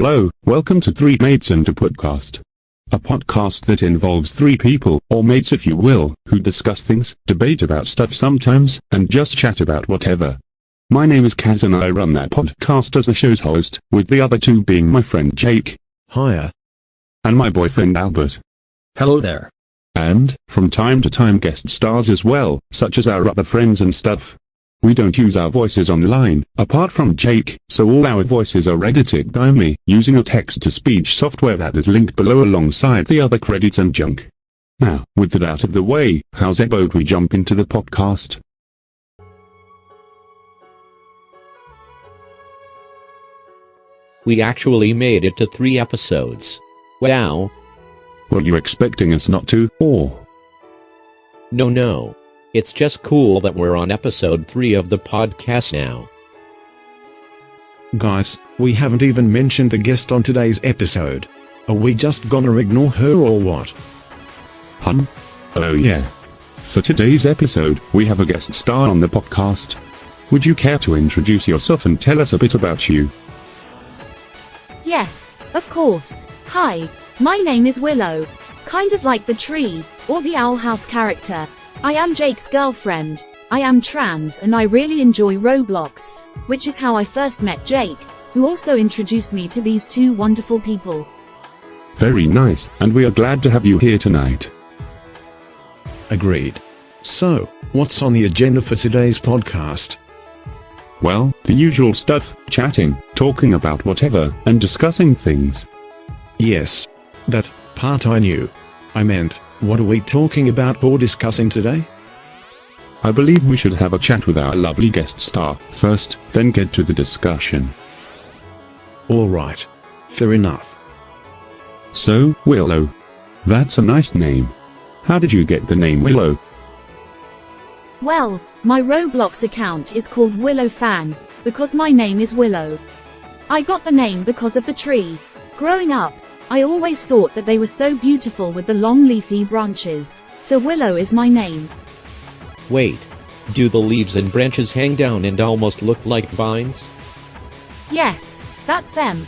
Hello, welcome to Three Mates and a Podcast. A podcast that involves three people, or mates if you will, who discuss things, debate about stuff sometimes, and just chat about whatever. My name is Kaz and I run that podcast as the show's host, with the other two being my friend Jake. Hiya. And my boyfriend Albert. Hello there. And, from time to time guest stars as well, such as our other friends and stuff. We don't use our voices online, apart from Jake, so all our voices are edited by me, using a text-to-speech software that is linked below alongside the other credits and junk. Now, with that out of the way, how's about we jump into the podcast? We actually made it to 3 episodes. Wow. Were you expecting us not to, or? No. It's just cool that we're on episode 3 of the podcast now. Guys, we haven't even mentioned the guest on today's episode. Are we just gonna ignore her or what? Oh yeah. For today's episode, we have a guest star on the podcast. Would you care to introduce yourself and tell us a bit about you? Yes, of course. Hi, my name is Willow. Kind of like the tree, or the Owl House character. I am Jake's girlfriend. I am trans and I really enjoy Roblox, which is how I first met Jake, who also introduced me to these two wonderful people. Very nice, and we are glad to have you here tonight. Agreed. So, what's on the agenda for today's podcast? Well, the usual stuff, chatting, talking about whatever, and discussing things. Yes. That part I knew. I meant, what are we talking about or discussing today? I believe we should have a chat with our lovely guest star first, then get to the discussion. Alright. Fair enough. So, Willow. That's a nice name. How did you get the name Willow? Well, my Roblox account is called Willow Fan, because my name is Willow. I got the name because of the tree. Growing up, I always thought that they were so beautiful with the long leafy branches, so Willow is my name. Wait. Do the leaves and branches hang down and almost look like vines? Yes, that's them.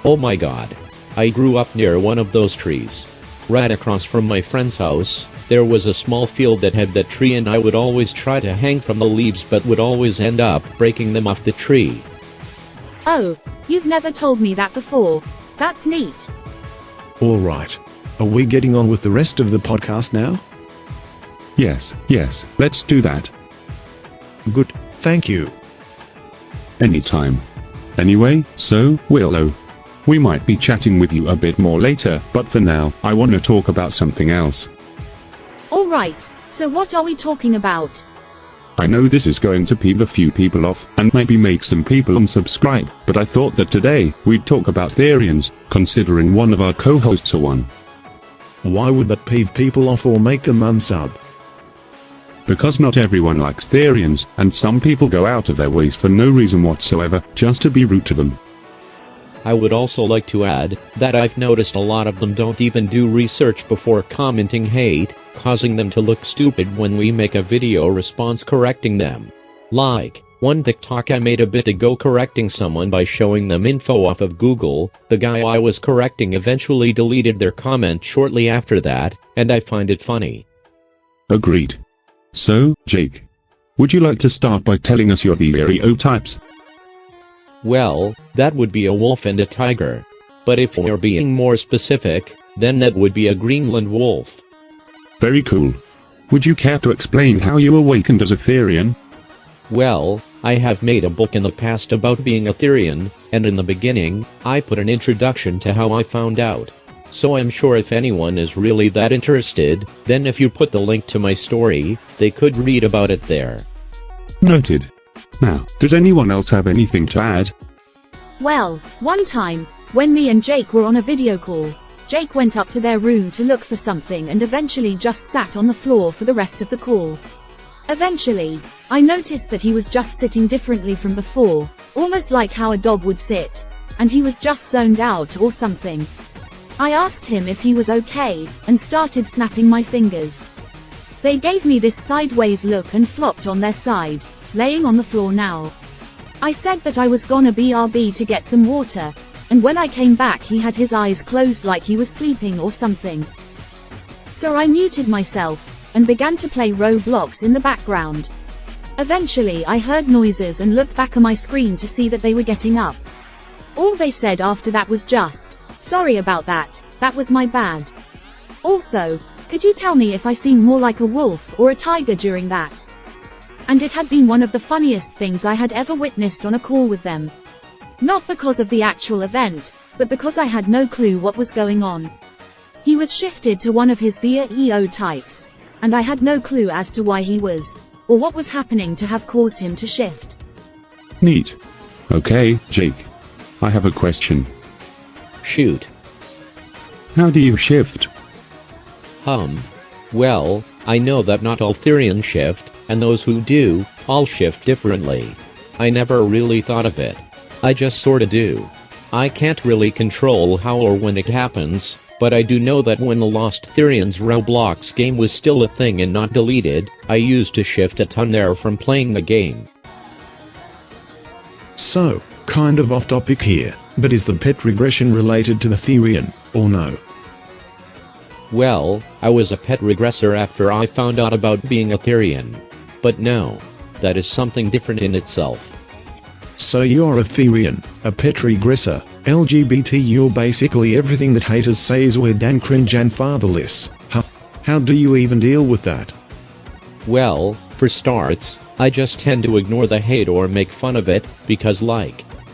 Oh my god. I grew up near one of those trees. Right across from my friend's house, there was a small field that had that tree and I would always try to hang from the leaves but would always end up breaking them off the tree. Oh, you've never told me that before. That's neat. Alright. Are we getting on with the rest of the podcast now? Yes, let's do that. Good, thank you. Anytime. Anyway, so, Willow. We might be chatting with you a bit more later, but for now, I want to talk about something else. Alright, so what are we talking about? I know this is going to peeve a few people off, and maybe make some people unsubscribe, but I thought that today, we'd talk about Therians, considering one of our co-hosts are one. Why would that peeve people off or make them unsub? Because not everyone likes Therians, and some people go out of their ways for no reason whatsoever, just to be rude to them. I would also like to add that I've noticed a lot of them don't even do research before commenting hate, causing them to look stupid when we make a video response correcting them. Like, one TikTok I made a bit ago correcting someone by showing them info off of Google. The guy I was correcting eventually deleted their comment shortly after that, and I find it funny. Agreed. So, Jake, would you like to start by telling us your stereotypes? Well, that would be a wolf and a tiger. But if we're being more specific, then that would be a Greenland wolf. Very cool. Would you care to explain how you awakened as a Therian? Well, I have made a book in the past about being a Therian, and in the beginning, I put an introduction to how I found out. So I'm sure if anyone is really that interested, then if you put the link to my story, they could read about it there. Noted. Now, does anyone else have anything to add? Well, one time, when me and Jake were on a video call, Jake went up to their room to look for something and eventually just sat on the floor for the rest of the call. Eventually, I noticed that he was just sitting differently from before, almost like how a dog would sit, and he was just zoned out or something. I asked him if he was okay, and started snapping my fingers. They gave me this sideways look and flopped on their side, laying on the floor now. I said that I was gonna BRB to get some water, and when I came back he had his eyes closed like he was sleeping or something. So I muted myself, and began to play Roblox in the background. Eventually I heard noises and looked back at my screen to see that they were getting up. All they said after that was just, "Sorry about that, that was my bad." Also, could you tell me if I seemed more like a wolf or a tiger during that? And it had been one of the funniest things I had ever witnessed on a call with them. Not because of the actual event, but because I had no clue what was going on. He was shifted to one of his Therian types, and I had no clue as to why he was, or what was happening to have caused him to shift. Neat. Okay, Jake. I have a question. Shoot. How do you shift? Well, I know that not all Therian shift, and those who do, all shift differently. I never really thought of it. I just sorta do. I can't really control how or when it happens, but I do know that when the Lost Therian's Roblox game was still a thing and not deleted, I used to shift a ton there from playing the game. So, kind of off topic here, but is the pet regression related to the Therian, or no? Well, I was a pet regressor after I found out about being a Therian. But no. That is something different in itself. So you're a Therian, a pet regressor, LGBT, you're basically everything that haters say is weird and cringe and fatherless. How do you even deal with that? Well, for starts, I just tend to ignore the hate or make fun of it, because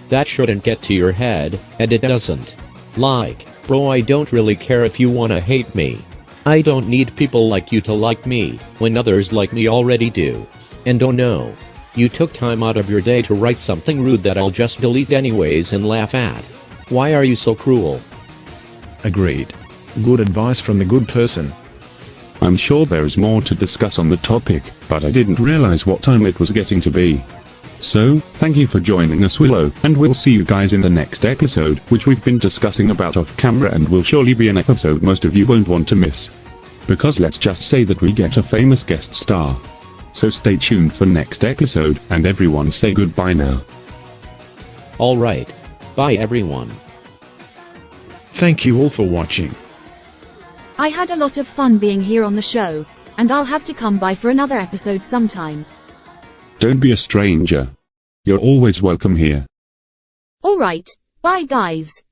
that shouldn't get to your head, and it doesn't. Bro, I don't really care if you wanna hate me. I don't need people like you to like me, when others like me already do. And oh no. You took time out of your day to write something rude that I'll just delete anyways and laugh at. Why are you so cruel? Agreed. Good advice from a good person. I'm sure there is more to discuss on the topic, but I didn't realize what time it was getting to be. So, thank you for joining us, Willow, and we'll see you guys in the next episode, which we've been discussing about off camera and will surely be an episode most of you won't want to miss. Because let's just say that we get a famous guest star. So stay tuned for next episode, and everyone say goodbye now. Alright. Bye everyone. Thank you all for watching. I had a lot of fun being here on the show, and I'll have to come by for another episode sometime. Don't be a stranger. You're always welcome here. Alright, bye guys.